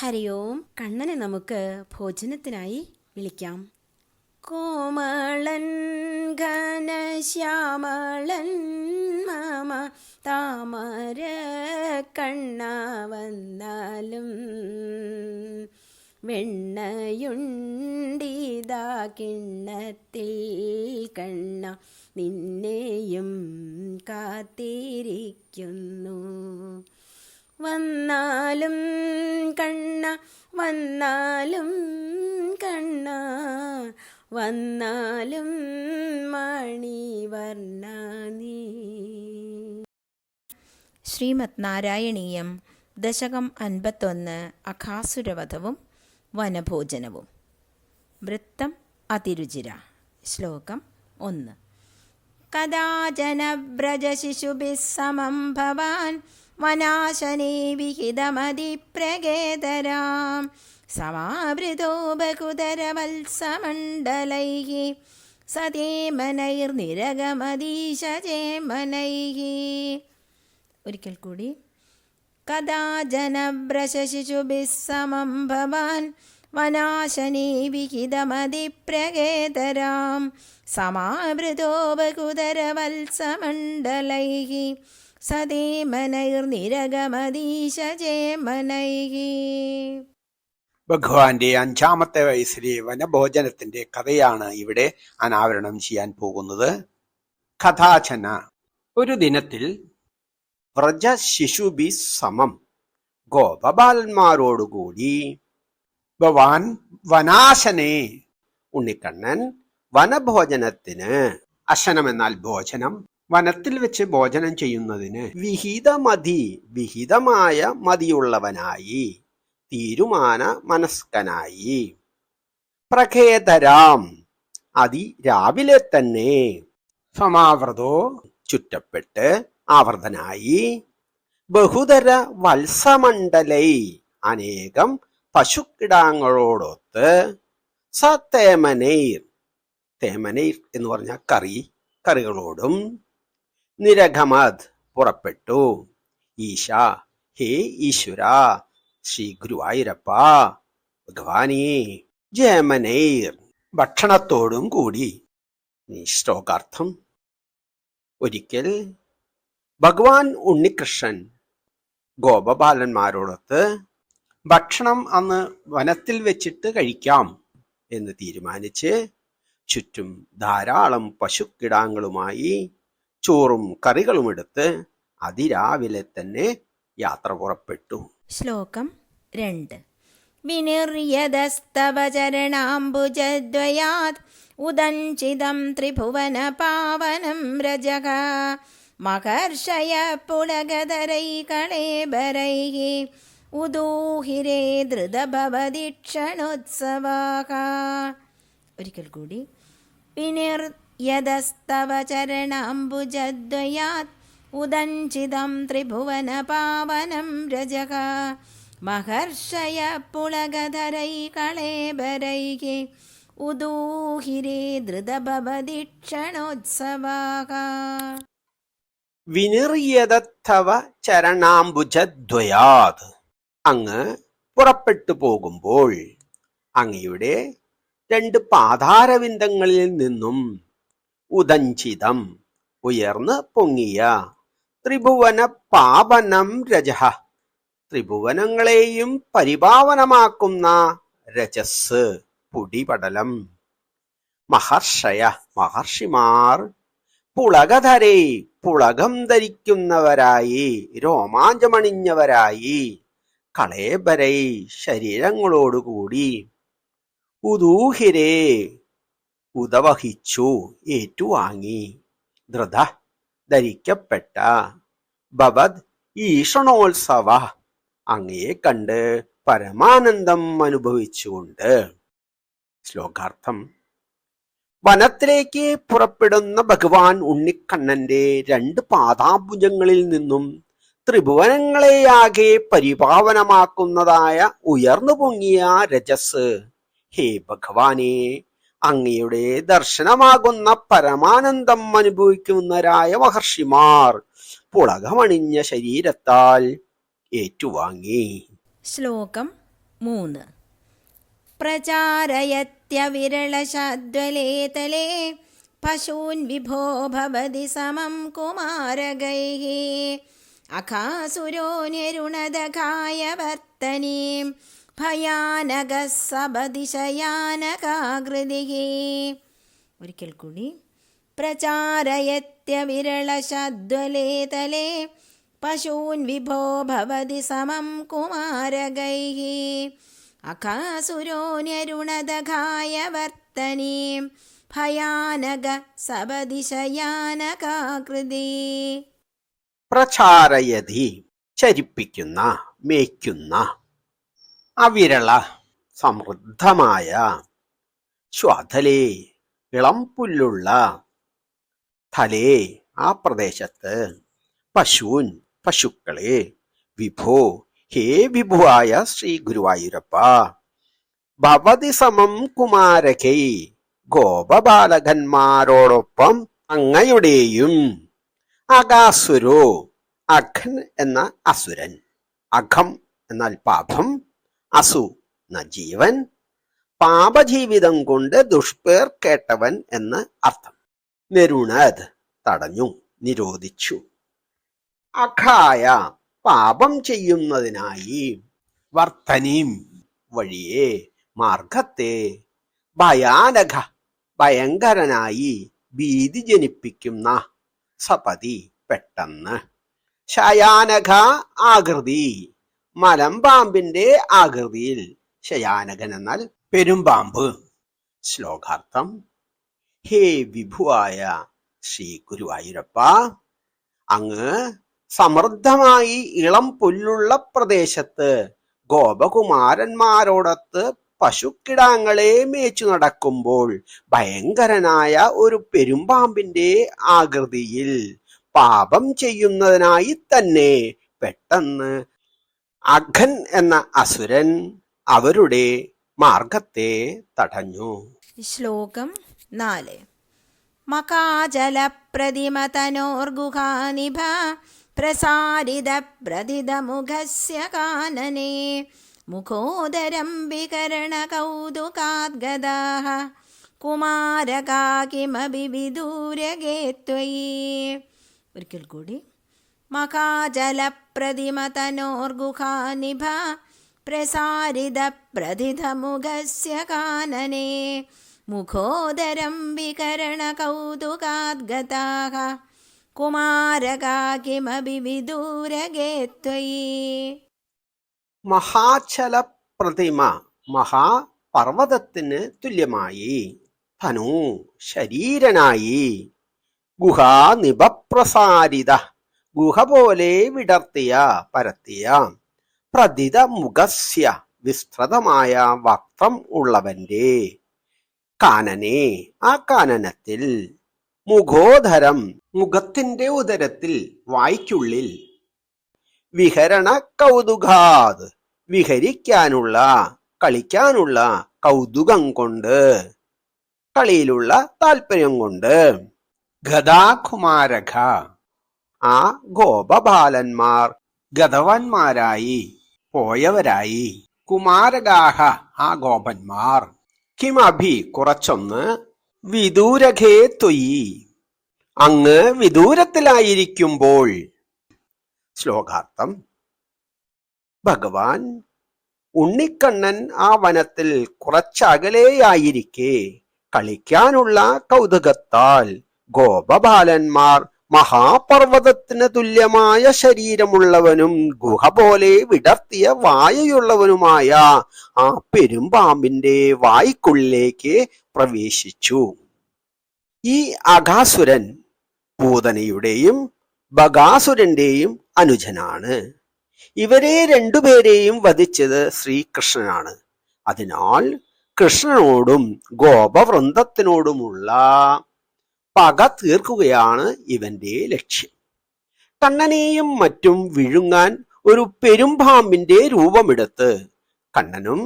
ഹരി ഓം. കണ്ണനെ നമുക്ക് ഭോജനത്തിനായി വിളിക്കാം. കോമളൻ ഘനശ്യാമളൻ മമ താമര കണ്ണ വന്നാലും വെണ്ണയുണ്ടിതാ കിണ്ണത്തിൽ കണ്ണ നിന്നെയും കാത്തിരിക്കുന്നു. വന്നാലും കണ്ണ വന്നാലും കണ്ണ വന്നാലും മണിവർണ്ണ നീ. ശ്രീമദ് നാരായണീയം ദശകം 51 അഘാസുരവധവും വനഭോജനവും. വൃത്തം അതിരുചിര. ശ്ലോകം 1. കദാചന വ്രജശിശുഭിഃ സമം ഭവാൻ വനാശനേ വിഹിതമതിപ്രകേതരാം സമാവൃതോ ബഹുതരവത്സമണ്ഡലൈഃ സതേമനൈർനിരഗമദീശചേമനൈഃ. ഒരിക്കൽ കൂടി. കദാചനവ്രജശിശുഭിഃ സമം ഭവാൻ വനാശനേ വിഹിതമതിപ്രകേതരാം സമാവൃതോ ബഹുതരവത്സമണ്ഡലൈഃ സതേമനൈർനിരഗമദീശചേമനൈഃ. ഭഗവാന്റെ 5ാമത്തെ വയസ്സിലെ വനഭോജനത്തിന്റെ കഥയാണ് ഇവിടെ അനാവരണം ചെയ്യാൻ പോകുന്നത്. കഥാചന. ഒരു ദിനത്തിൽ വ്രജശിശുഭി സമം ഗോപബാലന്മാരോടുകൂടി ഭവാൻ വനാശനെ ഉണ്ണിക്കണ്ണൻ വനഭോജനത്തിന്, അശനം എന്നാൽ ഭോജനം, വനത്തിൽ വെച്ച് ഭോജനം ചെയ്യുന്നതിന് വിഹിതമായ മതിയുള്ളവനായി, തീരുമാന മനസ്കനായി, പ്രഖേതരാം രാവിലെ തന്നെ, സമാവൃതോ ചുറ്റപ്പെട്ട് ആവർത്തനായി, ബഹുതര വത്സമണ്ഡലൈ അനേകം പശുക്കിടാങ്ങളോടൊത്ത്, സതേമനൈർ എന്ന് പറഞ്ഞ കറികളോടും, നിരഗമത് പുറപ്പെട്ടു. ഈശ ഹേ ഈശ്വര, ശ്രീ ഗുരുവായൂരപ്പ ഭഗവാനേ, ജയമനൈർ ഭക്ഷണത്തോടും കൂടി. ശ്ലോകാർത്ഥം. ഒരിക്കൽ ഭഗവാൻ ഉണ്ണികൃഷ്ണൻ ഗോപബാലന്മാരോടൊത്ത് ഭക്ഷണം അന്ന് വനത്തിൽ വെച്ചിട്ട് കഴിക്കാം എന്ന് തീരുമാനിച്ച് ചുറ്റും ധാരാളം പശുക്കിടാങ്ങളുമായി ചോറും കറികളും എടുത്ത് അതിരാവിലെ തന്നെ യാത്ര പുറപ്പെട്ടു. ശ്ലോകം 2. വിനിർയതസ്തവ ചരണാംബുജദ്വയാത് ഉദഞ്ചിതം ത്രിഭുവന പാവനം രജഃ മഹർഷയ പുളകധരൈകളേബരൈഃ ഉദൂഹിരേ ധൃതഭവതിക്ഷണോത്സവാഃ. ഒരിക്കൽ കൂടി. വിനിർയതസ്തവ ചരണാംബുജദ്വയാത് ഉദഞ്ചിതം ത്രിഭുവന പാവനം രജഃ മഹർഷയ പുളകധരൈകളേബരൈഃ ഉദൂഹിരേ ധൃതഭവതിക്ഷണോത്സവാഃ. വിനിർയതത്തവ ചരണാംബുജദ്വയാത്. അങ്ങ് പുറപ്പെട്ടു പോകുമ്പോൾ അങ്ങയുടെ 2 പാദാരവിന്ദങ്ങളിൽ നിന്നും ഉദഞ്ചിതം ഉയർന്ന് പൊങ്ങിയ, ത്രിഭുവന പാവനം രജഃ ത്രിഭുവനങ്ങളെയും പരിപാവനമാക്കുന്ന രജസ് പൊടിപടലം, മഹർഷയ മഹർഷിമാർ, പുളകധരേ പുളകം ധരിക്കുന്നവരായി, രോമാഞ്ചമണിഞ്ഞവരായി, കളേബരൈ ശരീരങ്ങളോടുകൂടി, ഉദൂഹിരേ ഉദവഹിച്ചു ഏറ്റുവാങ്ങി, ധൃത ധരിക്കപ്പെട്ട, ഭവത് ഈഷണോത്സവ അങ്ങയെ കണ്ട് പരമാനന്ദം അനുഭവിച്ചുകൊണ്ട്. ശ്ലോകാർത്ഥം. വനത്തിലേക്ക് പുറപ്പെടുന്ന ഭഗവാൻ ഉണ്ണിക്കണ്ണന്റെ 2 പാദാഭുജങ്ങളിൽ നിന്നും ത്രിഭുവനങ്ങളെയാകെ പരിപാവനമാക്കുന്നതായ ഉയർന്നു പൊങ്ങിയ രജസ്, ഹേ ഭഗവാനെ, അങ്ങയുടെ ദർശനമാകുന്ന പരമാനന്ദം അനുഭവിക്കുന്നവരായ മഹർഷിമാർ പുളകമണിഞ്ഞ ശരീരത്താൽ ഏറ്റുവാങ്ങി. ശ്ലോകം 3 പ്രചാരയത്യവിരളശാദ്വലേതലേ പശൂൻ വിഭോ ഭവതി സമം കുമാരകൈഃ അഖാസുരോന്യരുണദഘായ വർത്തനീം ഭയാനകഃ സപതിശയാനകാകൃതിഃ. ഒരിക്കൽ കൂടി. പ്രചാരയത്യവിരളശാദ്വലേതലേ പശൂൻ വിഭോ ഭവതി സമം കുമാരകൈഃ അഖാസുരോന്യരുണദഘായ വർത്തനീം ഭയാനക സപതിശയാനകാകൃതി. പ്രചാരയതി ചരിപ്പിക്കുന്ന, മേയ്ക്കുന്ന. അവിരള സമൃദ്ധമായ, ശ്വാതലേ ഇളം പുല്ലുള്ള, തലേ ആ പ്രദേശത്ത്, പശൂൻ പശുക്കളെ, വിഭോ ഹേ വിഭുവായ ശ്രീ ഗുരുവായൂരപ്പ, ഭവതി സമം കുമാരകൈ ഗോപബാലകന്മാരോടൊപ്പം അങ്ങയുടെയും, അകാസുരോ അഘൻ എന്ന അസുരൻ, അഘം എന്നാൽ പാപം, അസു എന്ന ജീവൻ, പാപജീവിതം കൊണ്ട് ദുഷ്പേർ കേട്ടവൻ എന്ന് അർത്ഥം. നിരുണത് തടഞ്ഞു, നിരോധിച്ചു. അഖായ പാപം ചെയ്യുന്നതിനായി, വർത്തനീം വഴിയെ, മാർഗത്തെ, ഭയാനക ഭയങ്കരനായി, ഭീതി ജനിപ്പിക്കുന്ന, സപതി പെട്ടെന്ന്, ശയാനക ആകൃതി മലമ്പാമ്പിന്റെ ആകൃതിയിൽ, ശയാനകൻ എന്നാൽ പെരുമ്പാമ്പ്. ശ്ലോകാർത്ഥം. ഹേ വിഭുവായ ശ്രീ ഗുരുവായൂരപ്പ, അങ്ങ് സമൃദ്ധമായി ഇളം പുല്ലുള്ള പ്രദേശത്ത് ഗോപകുമാരന്മാരോടൊത്ത് പശുക്കിടാങ്ങളെ മേച്ചു നടക്കുമ്പോൾ ഭയങ്കരനായ ഒരു പെരുമ്പാമ്പിന്റെ ആകൃതിയിൽ പാപം ചെയ്യുന്നതിനായി തന്നെ പെട്ടെന്ന് അഘൻ എന്ന അസുരൻ അവരുടെ മാർഗത്തെ തടഞ്ഞു. ശ്ലോകം 4 മകാജലപ്രതിമതനോർഗുഹാനിഭ പ്രസാരിതപ്രതിതമുഖസ്യ കാനനേ മുഖോദരം വികരണകൗതുകാദ്ഗദാഃ കുമാരകാ കിമപി വിദൂരഗേ ത്വയി. ഒരിക്കൽ കൂടി. മകാജലപ്രതിമതനോർഗുഹാനിഭ പ്രസാരിതപ്രതിതമുഖസ്യ കാനനേ മുഖോദരം വികരണകൗതുകാദ്ഗദാഃ കുമാരകാ കിമപി വിദൂരഗേ ത്വയി. മഹാചല പ്രതിമ, മഹാപർവതത്തിന് തുല്യമായി, തനു ശരീരനായി, ഗുഹാ നിഭപ്രസാരിത ഗുഹ പോലെ വിടർത്തിയ പരത്തിയ, പ്രതിത മുഖസ്യ വിസ്തൃതമായ വക്രം ഉള്ളവന്റെ, കാനനെ ആ കാനനത്തിൽ, മുഖോദരം മുഖത്തിന്റെ ഉദരത്തിൽ വായ്ക്കുള്ളിൽ, വിഹരണ കൗതുകാത് വിഹരിക്കാനുള്ള കളിക്കാനുള്ള കൗതുകം കൊണ്ട്, കളിയിലുള്ള താല്പര്യം കൊണ്ട്, ഗദാകുമാരക ആ ഗോപബാലന്മാർ ഗതവന്മാരായി പോയവരായി, കുമാരകാഹ ആ ഗോപന്മാർ, കിമഭി കുറച്ചൊന്ന്, വിദൂരഘേ ത്വയി അങ്ങ് വിദൂരത്തിലായിരിക്കുമ്പോൾ. ശ്ലോകാർത്ഥം. ഭഗവാൻ ഉണ്ണിക്കണ്ണൻ ആ വനത്തിൽ കുറച്ചകലെയായിരിക്കെ കളിക്കാനുള്ള കൗതുകത്താൽ ഗോപബാലന്മാർ മഹാപർവതത്തിന് തുല്യമായ ശരീരമുള്ളവനും ഗുഹ പോലെ വിടർത്തിയ വായയുള്ളവനുമായ ആ പെരുമ്പാമ്പിന്റെ വായ്ക്കുള്ളിലേക്ക് പ്രവേശിച്ചു. ഈ അഘാസുരൻ പൂതനയുടെയും ബകാസുരന്റെയും അനുജനാണ്. ഇവരെ രണ്ടുപേരെയും വധിച്ചത് ശ്രീകൃഷ്ണനാണ്. അതിനാൽ കൃഷ്ണനോടും ഗോപവൃന്ദത്തിനോടുമുള്ള പക തീർക്കുകയാണ് ഇവന്റെ ലക്ഷ്യം. കണ്ണനെയും മറ്റും വിഴുങ്ങാൻ ഒരു പെരുമ്പാമ്പിന്റെ രൂപമെടുത്ത് കണ്ണനും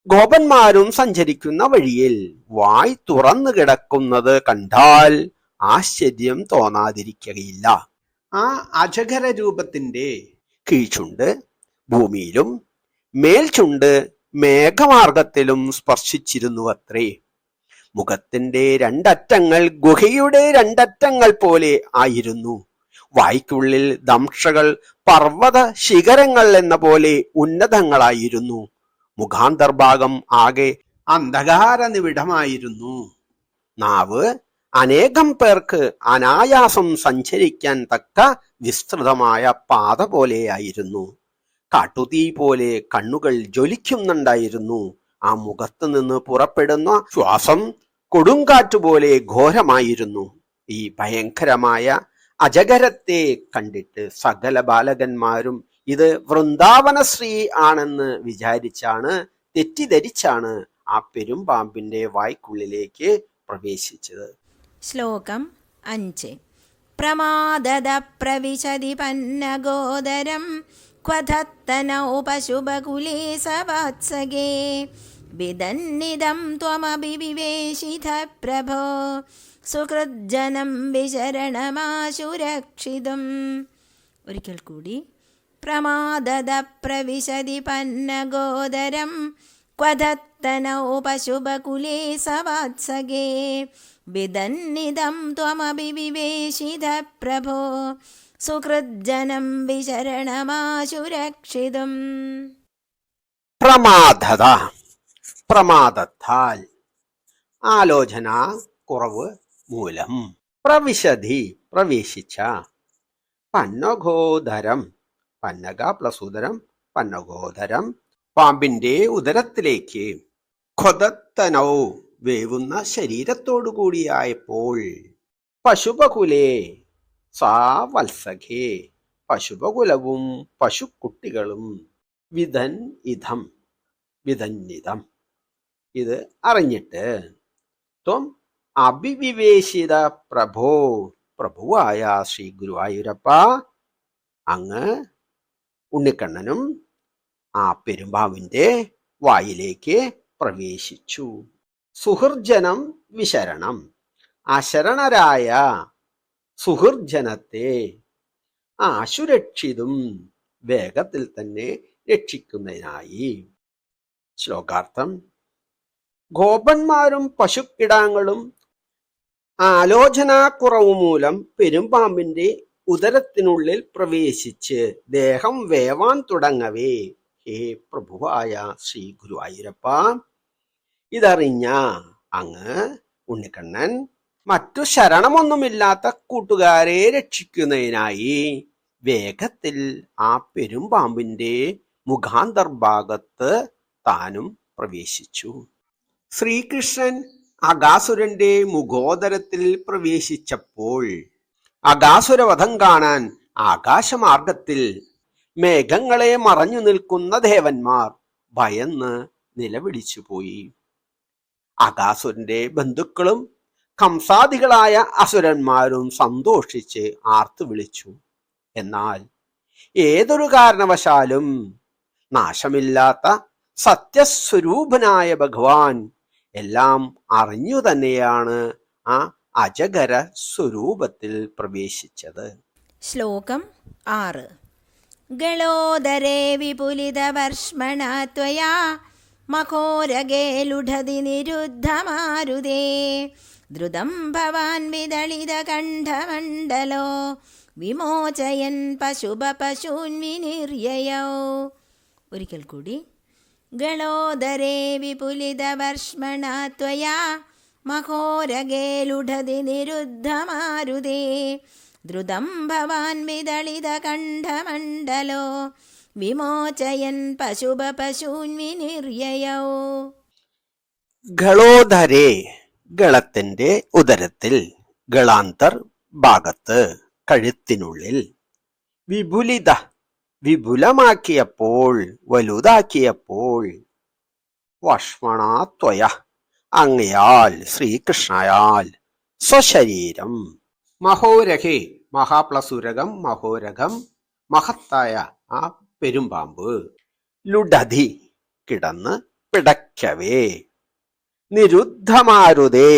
ഗോപന്മാരും സഞ്ചരിക്കുന്ന വഴിയിൽ വായ് തുറന്നു കിടക്കുന്നത് കണ്ടാൽ ആശ്ചര്യം തോന്നാതിരിക്കുകയില്ല. ആ അജഗര രൂപത്തിന്റെ കീഴ്ചുണ്ട് ഭൂമിയിലും മേൽചുണ്ട് മേഘമാർഗത്തിലും സ്പർശിച്ചിരുന്നുവത്രേ. മുഖത്തിന്റെ രണ്ടറ്റങ്ങൾ ഗുഹയുടെ രണ്ടറ്റങ്ങൾ പോലെ ആയിരുന്നു. വായ്ക്കുള്ളിൽ ദംഷ്ട്രകൾ പർവ്വത ശിഖരങ്ങൾ എന്ന പോലെ ഉന്നതങ്ങളായിരുന്നു. മുഖാന്തർഭാഗം ആകെ അന്ധകാര നിവിഡമായിരുന്നു. നാവ് അനേകം പേർക്ക് അനായാസം സഞ്ചരിക്കാൻ തക്ക വിസ്തൃതമായ പാത പോലെയായിരുന്നു. കാട്ടുതീ പോലെ കണ്ണുകൾ ജ്വലിക്കുന്നുണ്ടായിരുന്നു. ആ മുഖത്ത് നിന്ന് പുറപ്പെടുന്ന ശ്വാസം കൊടുങ്കാറ്റുപോലെ ഘോരമായിരുന്നു. ഈ ഭയങ്കരമായ അജഗരത്തെ കണ്ടിട്ട് സകല ബാലകന്മാരും ഇത് വൃന്ദാവനശ്രീ ആണെന്ന് തെറ്റിദ്ധരിച്ചാണ് ആ പെരുമ്പാമ്പിന്റെ വായ്ക്കുള്ളിലേക്ക് പ്രവേശിച്ചത്. ശ്ലോകം 5. പ്രമാദദ പ്രവിശതി പന്നഗോദരം ക്വധത്തനൗ പശുബകുലേ സവത്സഗേ വിദന്നിദം ത്വമപി വിവേശിത പ്രഭോ സുഹൃജ്ജനം വിശരണമാശുരക്ഷിതും. ഒരിക്കൽ കൂടി. പ്രമാദദ പ്രവിശതി പന്നഗോദരം ക്വധത്തനൗ പശുബകുലേ സവത്സഗേ വിദന്നിദം ത്വമപി വിവേശിത പ്രഭോ സുഹൃജ്ജനം വിശരണമാശുരക്ഷിതും. പ്രമാദത, പ്രമാദത്താൽ, ആലോചന കുറവ് മൂലം. പ്രവിശതി, പ്രവേശിച്ച. പന്നഗോദരം, പന്നഗ പ്ലസ് ഉദരം, പന്നഗോദരം, പാമ്പിന്റെ ഉദരത്തിലേക്ക്. ഖൊദത്തനൗ, വേവുന്ന ശരീരത്തോടു കൂടിയായപ്പോൾ. പശുപകുലേ സാ വത്സഖേ, പശുപകുലവും പശുക്കുട്ടികളും. വിധൻ ഇതം, വിധന്നിതം, ഇത് അറിഞ്ഞിട്ട്. ത്വം അഭിവിവേശിത പ്രഭോ, പ്രഭുവായ ശ്രീ ഗുരുവായൂരപ്പ, അങ്ങ് ഉണ്ണിക്കണ്ണനും ആ പെരുമ്പാവിന്റെ വായിലേക്ക് പ്രവേശിച്ചു. സുഹൃജനം വിശരണം, അശരണരായ സുഹൃജനത്തെ ആശുരക്ഷിതും, വേഗത്തിൽ തന്നെ രക്ഷിക്കുന്നതിനായി. ശ്ലോകാർത്ഥം. ഗോപന്മാരും പശുക്കിടാങ്ങളും ആലോചനാക്കുറവ് മൂലം പെരുമ്പാമ്പിന്റെ ഉദരത്തിനുള്ളിൽ പ്രവേശിച്ച് ദേഹം വേവാൻ തുടങ്ങവേ, ഹേ പ്രഭുവായ ശ്രീ ഗുരുവായൂരപ്പ, ഇതറിഞ്ഞ അങ്ങ് ഉണ്ണിക്കണ്ണൻ മറ്റു ശരണമൊന്നുമില്ലാത്ത കൂട്ടുകാരെ രക്ഷിക്കുന്നതിനായി വേഗത്തിൽ ആ പെരുമ്പാമ്പിന്റെ മുഖാന്തർഭാഗത്ത് താനും പ്രവേശിച്ചു. ശ്രീകൃഷ്ണൻ അകാസുരന്റെ മുഖോദരത്തിൽ പ്രവേശിച്ചപ്പോൾ അകാസുരവധം കാണാൻ ആകാശമാർഗത്തിൽ മേഘങ്ങളെ മറഞ്ഞു നിൽക്കുന്ന ദേവന്മാർ ഭയന്ന് നിലവിളിച്ചുപോയി. അകാസുരന്റെ ബന്ധുക്കളും കംസാദികളായ അസുരന്മാരും സന്തോഷിച്ച് ആർത്തു വിളിച്ചു. എന്നാൽ ഏതൊരു കാരണവശാലും നാശമില്ലാത്ത സത്യസ്വരൂപനായ ഭഗവാൻ എല്ലാം അറിഞ്ഞു തന്നെയാണ് ആ അജഗര സ്വരൂപത്തിൽ പ്രവേശിച്ചത്. ശ്ലോകം 6. ഗളോദരേ വിപുലിതവർഷ്മണ ത്വയാ മഘോരഗേ ലുഢതി നിരുദ്ധമാരുതേ ദ്രുതം ഭവാൻ വിദളിതകണ്ഠമണ്ഡലോ വിമോചയൻ പശൂൻ വിനിര്യയൗ. ഒരിക്കൽ കൂടി. ഗളോദരേ വിപുലിതവർഷ്മണ ത്വയാ മഘോരഗേ ലുഢതി നിരുദ്ധമാരുതേ ദ്രുതം ഭവാൻ വിദളിതകണ്ഠമണ്ഡലോ വിമോചയൻ പശൂൻ വിനിര്യയൗ. ഗളോദരേ, ഗളത്തിന്റെ ഉദരത്തിൽ, ഗളാന്തർ ഭാഗത്ത്, കഴുത്തിനുള്ളിൽ. വിപുലിത, വിപുലമാക്കിയപ്പോൾ, വലുതാക്കിയപ്പോൾ. വഷ്മണാത്വയ, അങ്ങയാൽ, ശ്രീകൃഷ്ണയാൽ, സ്വശരീരം. മഹോരഹേ, മഹാപ്ലസുരകം, മഹോരകം, മഹത്തായ ആ പെരുമ്പാമ്പ്. ലുഡധി, കിടന്ന് പിടയ്ക്കവേ. നിരുദ്ധമാരുതേ,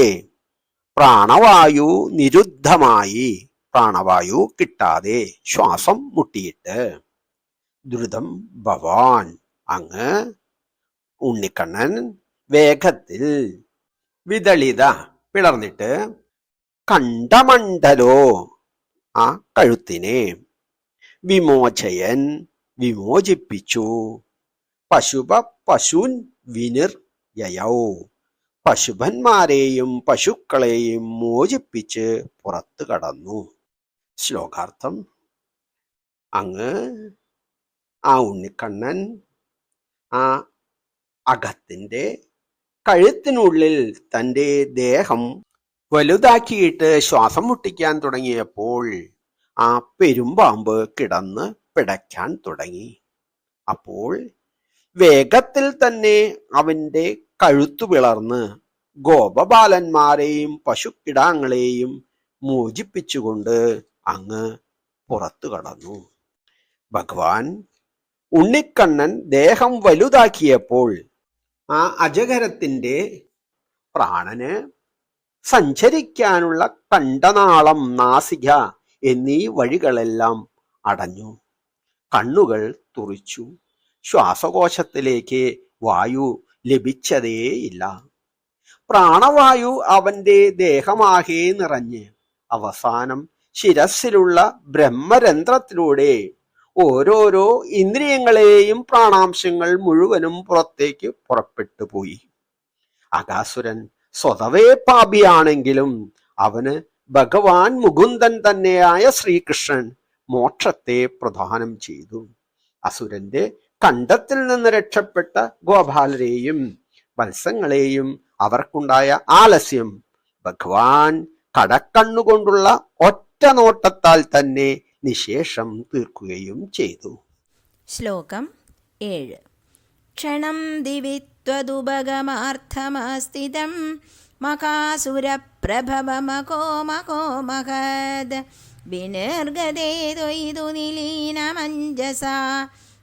പ്രാണവായു നിരുദ്ധമായി, പ്രാണവായു കിട്ടാതെ ശ്വാസം മുട്ടിയിട്ട്. ദ്രുതം ഭവാൻ, അങ്ങ് ഉണ്ണിക്കണ്ണൻ വേഗത്തിൽ വിദളിത പിളർന്നിട്ട് കണ്ഠമണ്ഡലോ ആ കഴുത്തിനെ വിമോചയൻ വിമോചിപ്പിച്ചു പശുപ പശൂൻ വിനിർയയൗ പശുഭന്മാരെയും പശുക്കളെയും മോചിപ്പിച്ച് പുറത്തു കടന്നു. ശ്ലോകാർത്ഥം. അങ്ങ് ആ ഉണ്ണിക്കണ്ണൻ ആ അകത്തിന്റെ കഴുത്തിനുള്ളിൽ തൻ്റെ ദേഹം വലുതാക്കിയിട്ട് ശ്വാസം മുട്ടിക്കാൻ തുടങ്ങിയപ്പോൾ ആ പെരുമ്പാമ്പ് കിടന്ന് പിടയ്ക്കാൻ തുടങ്ങി. അപ്പോൾ വേഗത്തിൽ തന്നെ അവന്റെ കഴുത്തു പിളർന്ന് ഗോപബാലന്മാരെയും പശുക്കിടാങ്ങളെയും മോചിപ്പിച്ചുകൊണ്ട് അങ്ങ് പുറത്തു കടന്നു. ഭഗവാൻ ഉണ്ണിക്കണ്ണൻ ദേഹം വലുതാക്കിയപ്പോൾ ആ അജഗരത്തിന്റെ പ്രാണന് സഞ്ചരിക്കാനുള്ള കണ്ഠനാളം, നാസിക എന്നീ വഴികളെല്ലാം അടഞ്ഞു. കണ്ണുകൾ തുറിച്ചു. ശ്വാസകോശത്തിലേക്ക് വായു ലഭിച്ചതേയില്ല. പ്രാണവായു അവന്റെ ദേഹമാകെ നിറഞ്ഞ് അവസാനം ശിരസിലുള്ള ബ്രഹ്മരന്ധ്രത്തിലൂടെ ഓരോരോ ഇന്ദ്രിയങ്ങളെയും പ്രാണാംശങ്ങൾ മുഴുവനും പുറത്തേക്ക് പുറപ്പെട്ടു പോയി. അകാസുരൻ സ്വതവേ പാപിയാണെങ്കിലും അവന് ഭഗവാൻ മുകുന്ദൻ തന്നെയായ ശ്രീകൃഷ്ണൻ മോക്ഷത്തെ പ്രദാനം ചെയ്തു. അസുരന്റെ കണ്ഠത്തിൽ നിന്ന് രക്ഷപ്പെട്ട ഗോപാലരെയും വത്സങ്ങളെയും അവർക്കുണ്ടായ ആലസ്യം ഭഗവാൻ കടക്കണ്ണുകൊണ്ടുള്ള ഒറ്റ നോട്ടത്താൽ തന്നെ നിശേഷം തീർക്കുകയും ചെയ്തു. ശ്ലോകം 7. ക്ഷണം ദിവിത്വദുപഗമാർത്ഥമാസ്ഥിതം മകാസുരപ്രഭവമകോ മകോ മഹദ് വിനിർഗതേ ത്വയിതു നിലീനമഞ്ജസാ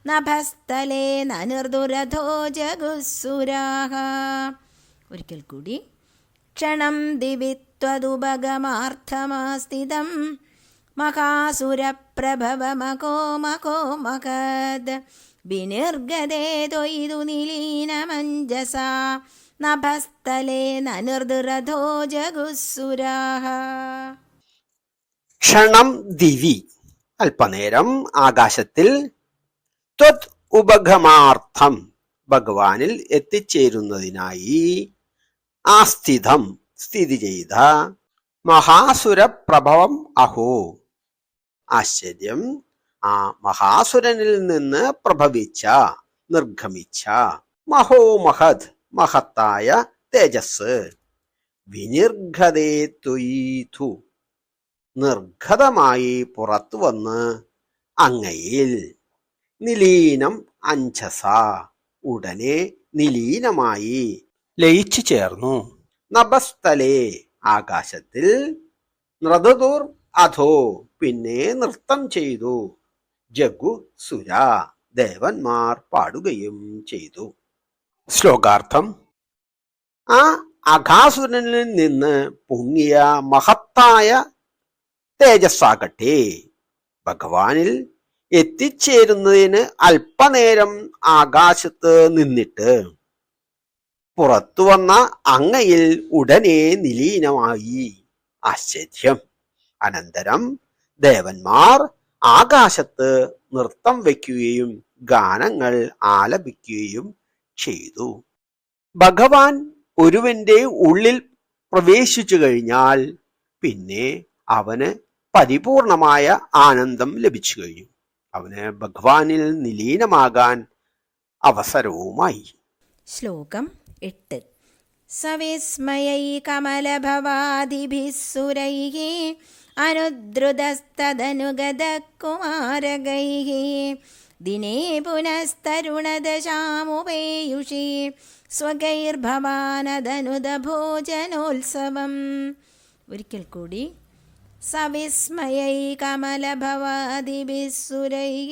നഭസ്ഥലേ നനിർദുരഥോ ജഗുസുരാഹ. ഒരിക്കൽ കൂടി. ക്ഷണം ദിവിത്വദുപഗമാർത്ഥമാസ്ഥിതം മകാസുരപ്രഭവമകോ മകോ മഹദ് വിനിർഗതേ ത്വയിതു നിലീനമഞ്ജസാ നഭസ്ഥലേ നനിർദുരഥോ ജഗുസുരാഹ. ക്ഷണം ദിവി അല്പനേരം ആകാശത്തിൽ ത്വത് ഉപഗമാർത്ഥം ഭഗവാനിൽ എത്തിച്ചേരുന്നതിനായി ആസ്ഥിതം സ്ഥിതി ചെയ്ത മഹാസുര പ്രഭവം അഹോ ആശ്ചര്യം ആ മഹാസുരനിൽ നിന്ന് പ്രഭവിച്ച നിർഗമിച്ച മഹോ മഹത് മഹത്തായ തേജസ് വിനിർഗതേ ത്വയിതു നിർഗതമായി പുറത്തു വന്ന് അങ്ങയിൽ നിലീനം അഞ്ജസ ഉടനെ നിലീനമായി ലയിച്ചു ചേർന്നു. നഭസ്ഥലേ ആകാശത്തിൽ നൃദുർ അധോ പിന്നെ നൃത്തം ചെയ്തു. ജഗു സുര ദേവന്മാർ പാടുകയും ചെയ്തു. ശ്ലോകാർത്ഥം. ആ അഘാസുരനിൽ നിന്ന് പൊങ്ങിയ മഹത്തായ തേജസ്സാകട്ടെ ഭഗവാനിൽ എത്തിച്ചേരുന്നതിന് അല്പനേരം ആകാശത്ത് നിന്നിട്ട് പുറത്തു വന്ന അങ്ങയിൽ ഉടനെ നിലീനമായി. ആശ്ചര്യം. അനന്തരം ദേവന്മാർ ആകാശത്ത് നൃത്തം വയ്ക്കുകയും ഗാനങ്ങൾ ആലപിക്കുകയും ചെയ്തു. ഭഗവാൻ ഒരുവന്റെ ഉള്ളിൽ പ്രവേശിച്ചു കഴിഞ്ഞാൽ പിന്നെ അവന് പരിപൂർണമായ ആനന്ദം ലഭിച്ചു കഴിഞ്ഞു. അവന് ഭഗവാനിൽ നിലീനമാകാൻ അവസരവുമായി. ശ്ലോകം 8. സവിസ്മയൈ കമലഭവാദിഭിഃ സുരൈഃ അനുദ്രുതസ്തദനുഗതകുമാരകൈഃ ദിനേ പുനസ്തരുണദശാമുപേയുഷി സ്വകൈർഭവാനദനുദഭോജനോത്സവം. ഒരിക്കൽ കൂടി. സവിസ്മയൈ കമലഭവാദിഭിഃ സുരൈഃ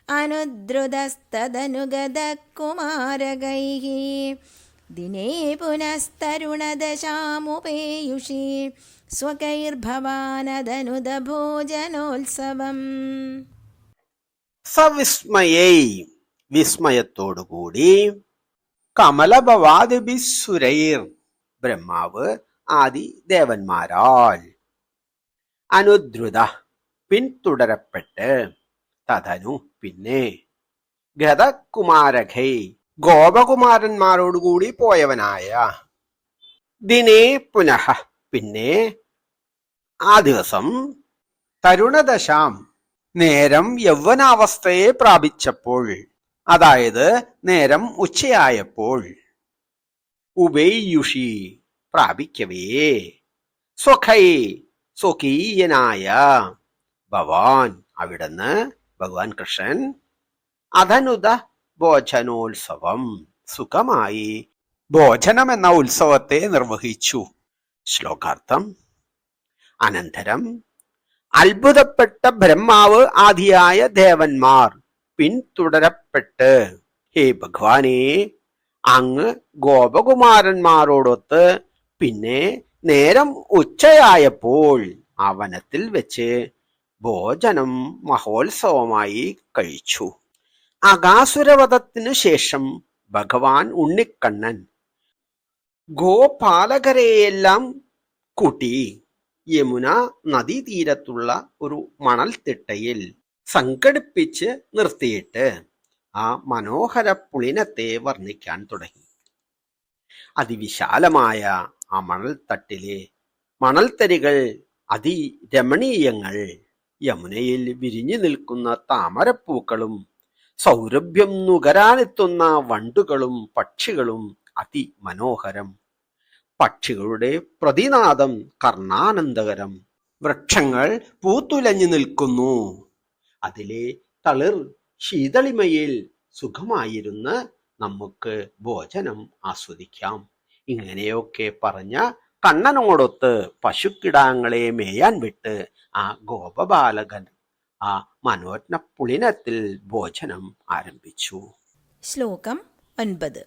അനുദ്രുതസ്തദനുഗതകുമാരകൈഃ ദിനേ പുനസ്തരുണദശാമുപേയുഷി സ്വകൈർഭവാനദനുദഭോജനോത്സവം. സവിസ്മയൈ വിസ്മയത്തോടുകൂടി കമലഭവാദിഭിസുരൈർ ബ്രഹ്മാവ് ആദി ദേവന്മാരാൽ അനുദ്രുത പിന്തുടരപ്പെട്ട് തഥനു പിന്നെ ഗതകുമാരകൈ ഗോപകുമാരന്മാരോടുകൂടി പോയവനായ ദിനേ പുനഃ പിന്നെ ആ ദിവസം തരുണദശാം നേരം യൗവനാവസ്ഥയെ പ്രാപിച്ചപ്പോൾ, അതായത് നേരം ഉച്ചയായപ്പോൾ, ഉഭയുഷി പ്രാപിക്കവേ സ്വഖൈ സ്വകീയനായ ഭവാൻ അവിടുന്ന് ഭഗവാൻ കൃഷ്ണൻ അധനുത ഭോജനോത്സവം സുഖമായി ഭോജനം എന്ന ഉത്സവത്തെ നിർവഹിച്ചു. ശ്ലോകാർത്ഥം. അനന്തരം അത്ഭുതപ്പെട്ട ബ്രഹ്മാവ് ആദിയായ ദേവന്മാർ പിന്തുടരപ്പെട്ട്, ഹേ ഭഗവാനെ, അങ്ങ് ഗോപകുമാരന്മാരോടൊത്ത് പിന്നെ നേരം ഉച്ചയായപ്പോൾ ആ വനത്തിൽ വെച്ച് ഭോജനം മഹോത്സവമായി കഴിച്ചു. അകാസുരവധത്തിനു ശേഷം ഭഗവാൻ ഉണ്ണിക്കണ്ണൻ ഗോപാലകരെയെല്ലാം കൂട്ടി യമുന നദീതീരത്തുള്ള ഒരു മണൽത്തിട്ടയിൽ സംഘടിപ്പിച്ച് നിർത്തിയിട്ട് ആ മനോഹര പുളിനത്തെ വർണ്ണിക്കാൻ തുടങ്ങി. അതിവിശാലമായ ആ മണൽത്തട്ടിലെ മണൽത്തരികൾ അതിരമണീയങ്ങൾ. യമുനയിൽ വിരിഞ്ഞു നിൽക്കുന്ന താമരപ്പൂക്കളും സൗരഭ്യം നുകരാനെത്തുന്ന വണ്ടുകളും പക്ഷികളും അതിമനോഹരം. പക്ഷികളുടെ പ്രതിനാദം കർണാനന്ദകരം. വൃക്ഷങ്ങൾ പൂത്തുലഞ്ഞു നിൽക്കുന്നു. അതിലെ തളിർ ശീതളിമയിൽ സുഖമായിരുന്ന് നമുക്ക് ഭോജനം ആസ്വദിക്കാം. ഇങ്ങനെയൊക്കെ പറഞ്ഞ കണ്ണനോടൊത്ത് പശുക്കിടാങ്ങളെ മേയാൻ വിട്ട് ആ ഗോപബാലകൻ ആ മനോജ്ഞ പുളിനത്തിൽ ഭോജനം ആരംഭിച്ചു. ശ്ലോകം 9.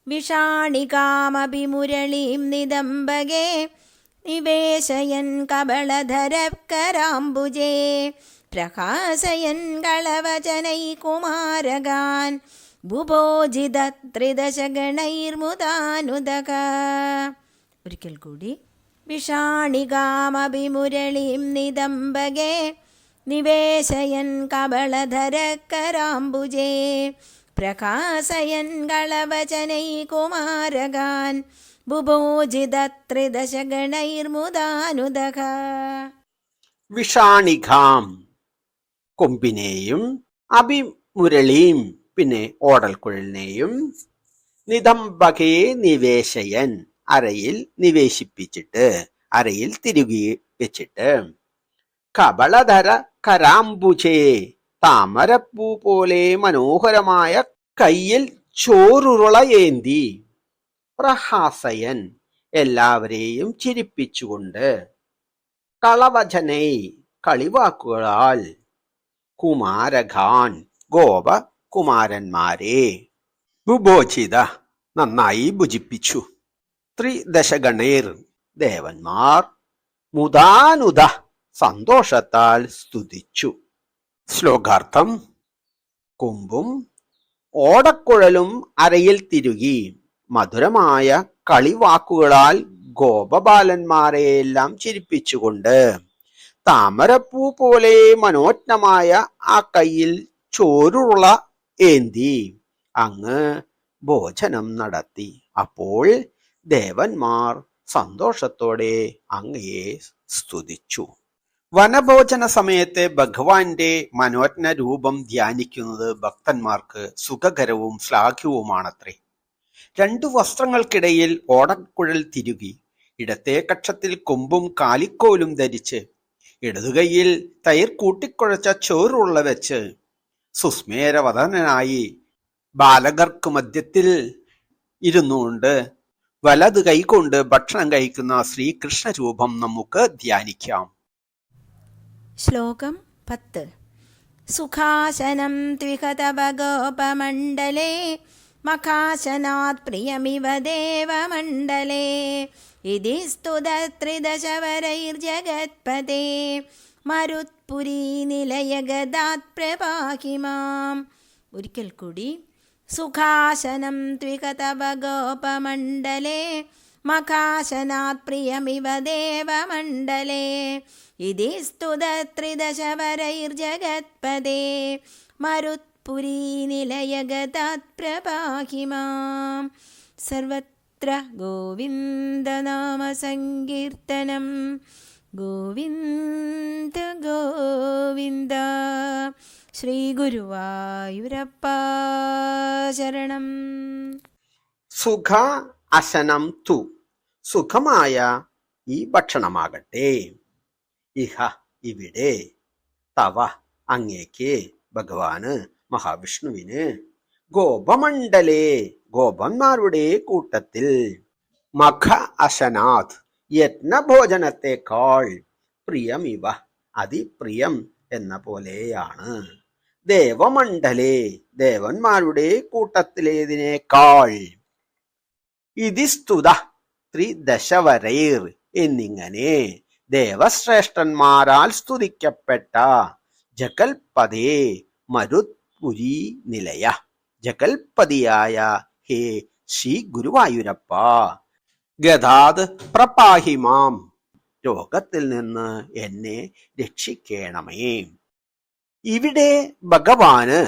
വിഷാണികാമഭിമുരളീം നിദംബകേ നിവേശയൻ കബളധരക്കരാംബുജേ പ്രകാശയൻ കളവചനൈ കുമാരകാൻ ബുഭോജിത ത്രിദശഗണൈർമുദാനുദക. ഒരിക്കൽ കൂടി. വിഷാണികാമഭിമുരളീം നിദംബകേ നിവേശയൻ കബളധരക്കരാംബുജേ പ്രകാശയൻ കളവചനൈ കുമാരകാൻ ബുഭോജിത ത്രിദശഗണൈർമുദാനുദക. വിഷാണികാം കൊമ്പിനെയും അഭിമുരളീം പിന്നെ ഓടൽക്കുഴലിനെയും നിദംബകയെ നിവേശയൻ അരയിൽ നിവേശിപ്പിച്ചിട്ട് അരയിൽ തിരുകി വെച്ചിട്ട് കബളധര കരാംബുജേ താമരപ്പൂ പോലെ മനോഹരമായ കയ്യിൽ ചോറുരുള ഏന്തി പ്രഹാസയൻ എല്ലാവരെയും ചിരിപ്പിച്ചുകൊണ്ട് കളവചനൈ കളിവാക്കുകളാൽ കുമാരഖാൻ ഗോപ കുമാരന്മാരെ ബുഭോചിത നന്നായി ഭുജിപ്പിച്ചു. ത്രിദശഗണേർ ദേവന്മാർ മുദാനുദ സന്തോഷത്താൽ സ്തുതിച്ചു. ശ്ലോകാർത്ഥം. കൊമ്പും ഓടക്കുഴലും അരയിൽ തിരുകി മധുരമായ കളിവാക്കുകളാൽ ഗോപബാലന്മാരെയെല്ലാം ചിരിപ്പിച്ചുകൊണ്ട് താമരപ്പൂ പോലെ മനോജ്ഞമായ ആ കയ്യിൽ ചോറുള്ള ഏന്തി അങ്ങ് ഭോജനം നടത്തി. അപ്പോൾ ദേവന്മാർ സന്തോഷത്തോടെ അങ്ങയെ സ്തുതിച്ചു. വനഭോജന സമയത്തെ ഭഗവാന്റെ മനോജ്ഞ രൂപം ധ്യാനിക്കുന്നത് ഭക്തന്മാർക്ക് സുഖകരവും ശ്ലാഘ്യവുമാണത്രേ. 2 വസ്ത്രങ്ങൾക്കിടയിൽ ഓടക്കുഴൽ തിരുകി ഇടത്തെ കക്ഷത്തിൽ കൊമ്പും കാലിക്കോലും ധരിച്ച് ഇടതുകൈയിൽ തൈർ കൂട്ടിക്കുഴച്ച ചോറുള്ള വെച്ച് സുസ്മേരവദനായി ബാലകർക്ക് മധ്യത്തിൽ ഇരുന്നുകൊണ്ട് വലത് കൈകൊണ്ട് ഭക്ഷണം കഴിക്കുന്ന ശ്രീകൃഷ്ണ രൂപം നമുക്ക് ധ്യാനിക്കാം. ശ്ലോകം 10. സുഖാസനം ത്വിഹതഭഗോപമണ്ഡലേ മഖാസനാത് പ്രിയമിവ ദേവമണ്ഡലേ ഇതി സ്തുത ത്രിദശവരൈർജഗത്പതേ മരുത്പുരീ നിലയഗദാത് പ്രപാഹി മാം ഒരിക്കൽ കൂടി. സുഖാസനം ത്വികതപഗോപമണ്ഡലേ മഖാശനാത് പ്രിയമിവ ദേവമണ്ഡലേ ഇതി സ്തുതത്രിദശവരൈർജഗത്പദേ മരുത്പുരീനിലയഗതാത് പ്രപാഹി മാം. സർവത്ര ഗോവിന്ദനാമസങ്കീർത്തനം. ഗോവിന്ദ ഗോവിന്ദ. ശ്രീ ഗുരുവായൂരപ്പ ശരണം. സുഖ അശനം തു, സുഖമായ ഈ ഭക്ഷണമാകട്ടെ. ഇഹ, ഇവിടെ, തവ, അങ്ങേക്ക്, ഭഗവാന് മഹാവിഷ്ണുവിന്, ഗോപമണ്ഡലേ, ഗോപന്മാരുടെ കൂട്ടത്തിൽ, മഖ അശനാഥ്, യജ്ഞഭോജനത്തെക്കാൾ, പ്രിയമിവ, അതിപ്രിയം എന്ന പോലെയാണ്, ദേവമണ്ഡലേ, ദേവന്മാരുടെ കൂട്ടത്തിലേതിനേക്കാൾ, ഇതി സ്തുത ത്രിദശവരൈർ, എന്നിങ്ങനെ ദേവശ്രേഷ്ഠന്മാരാൽ സ്തുതിക്കപ്പെട്ട, ജഗൽപദേ, മരുത്പുരി നിലയ, ജഗൽപതിയായ ഹേ ശ്രീ ഗുരുവായൂരപ്പ, ഗതാത് പ്രപാഹിമാം, രോഗത്തിൽ നിന്ന് എന്നെ രക്ഷിക്കണമേ. ഇവിടെ ഭഗവാന്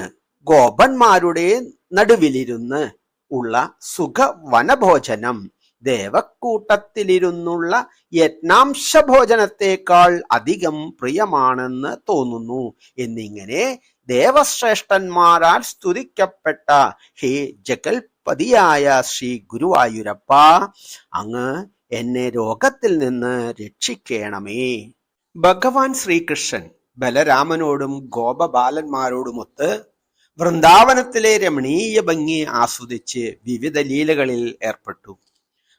ഗോപന്മാരുടെ നടുവിലിരുന്ന് ഉള്ള സുഖവനഭോജനം ദേവക്കൂട്ടത്തിലിരുന്നുള്ള യജ്ഞാംശഭോജനത്തെക്കാൾ അധികം പ്രിയമാണെന്ന് തോന്നുന്നു എന്നിങ്ങനെ ദേവശ്രേഷ്ഠന്മാരാൽ സ്തുതിക്കപ്പെട്ട ഹേ ജഗൽപതിയായ ശ്രീ ഗുരുവായൂരപ്പ, അങ്ങ് എന്നെ രോഗത്തിൽ നിന്ന് രക്ഷിക്കണമേ. ഭഗവാൻ ശ്രീകൃഷ്ണൻ ബലരാമനോടും ഗോപബാലന്മാരോടുമൊത്ത് വൃന്ദാവനത്തിലെ രമണീയ ഭംഗി ആസ്വദിച്ച് വിവിധ ലീലകളിൽ ഏർപ്പെട്ടു.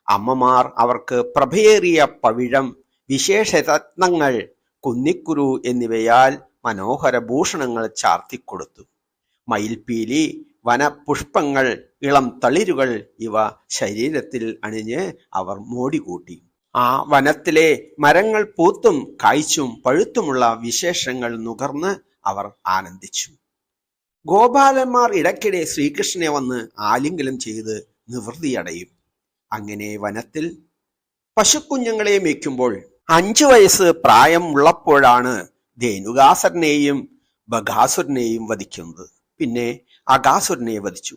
അമ്മമാർ അവർക്ക് പ്രഭയേറിയ പവിഴം, വിശേഷരത്നങ്ങൾ, കുന്നിക്കുരു എന്നിവയാൽ മനോഹര ഭൂഷണങ്ങൾ ചാർത്തിക്കൊടുത്തു. മയിൽപീലി, വനപുഷ്പങ്ങൾ, ഇളം തളിരുകൾ ഇവ ശരീരത്തിൽ അണിഞ്ഞ് അവർ മോടികൂട്ടി. ആ വനത്തിലെ മരങ്ങൾ പൂത്തും കായ്ച്ചും പഴുത്തുമുള്ള വിശേഷങ്ങൾ നുകർന്ന് അവർ ആനന്ദിച്ചു. ഗോപാലന്മാർ ഇടയ്ക്കിടെ ശ്രീകൃഷ്ണനെ വന്ന് ആലിംഗനം ചെയ്ത് നിവൃത്തിയടയും. അങ്ങനെ വനത്തിൽ പശുക്കുഞ്ഞുങ്ങളെ മേയ്ക്കുമ്പോൾ 5 വയസ്സ് പ്രായം ഉള്ളപ്പോഴാണ് ധേനുകാസുരനെയും ബകാസുരനെയും വധിക്കുന്നത്. പിന്നെ അകാസുരനെ വധിച്ചു.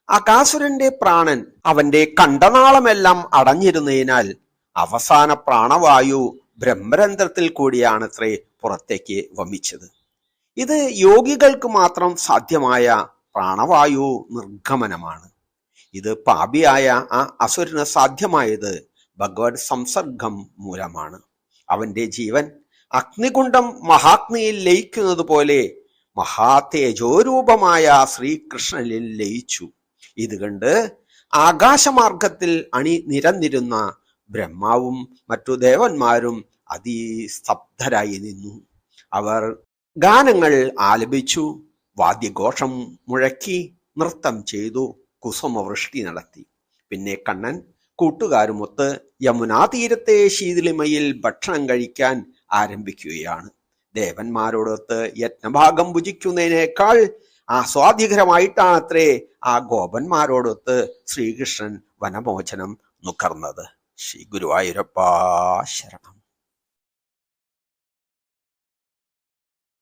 അകാസുരന്റെ പ്രാണൻ അവന്റെ കണ്ടനാളമെല്ലാം അടഞ്ഞിരുന്നതിനാൽ അവസാന പ്രാണവായു ബ്രഹ്മരന്ധ്രത്തിൽ കൂടിയാണത്രേ പുറത്തേക്ക് വമിച്ചത്. ഇത് യോഗികൾക്ക് മാത്രം സാധ്യമായ പ്രാണവായു നിർഗമനമാണ്. ഇത് പാപിയായ ആ അസുരന് സാധ്യമായത് ഭഗവത് സംസർഗം മൂലമാണ്. അവന്റെ ജീവൻ അഗ്നികുണ്ഡം മഹാഗ്നിയിൽ ലയിക്കുന്നത് പോലെ മഹാതേജോരൂപമായ ശ്രീകൃഷ്ണനിൽ ലയിച്ചു. ഇത് കണ്ട് ആകാശമാർഗത്തിൽ നിരന്നിരുന്ന ബ്രഹ്മാവും മറ്റു ദേവന്മാരും അതിസ്തബ്ധരായി നിന്നു. അവർ ഗാനങ്ങൾ ആലപിച്ചു, വാദ്യഘോഷം മുഴക്കി, നൃത്തം ചെയ്തു, കുസുമവൃഷ്ടി നടത്തി. പിന്നെ കണ്ണൻ കൂട്ടുകാരുമൊത്ത് യമുനാ തീരത്തെ ശീതളിമയിൽ ഭക്ഷണം കഴിക്കാൻ ആരംഭിക്കുകയാണ്. ദേവന്മാരോടൊത്ത് യജ്ഞഭാഗം ഭുജിക്കുന്നതിനേക്കാൾ ആസ്വാദ്യകരമായിട്ടാണത്രേ ആ ഗോപന്മാരോടൊത്ത് ശ്രീകൃഷ്ണൻ വനമോചനം നുകർന്നത്. ശ്രീ ഗുരുവായൂരപ്പ ശരണം.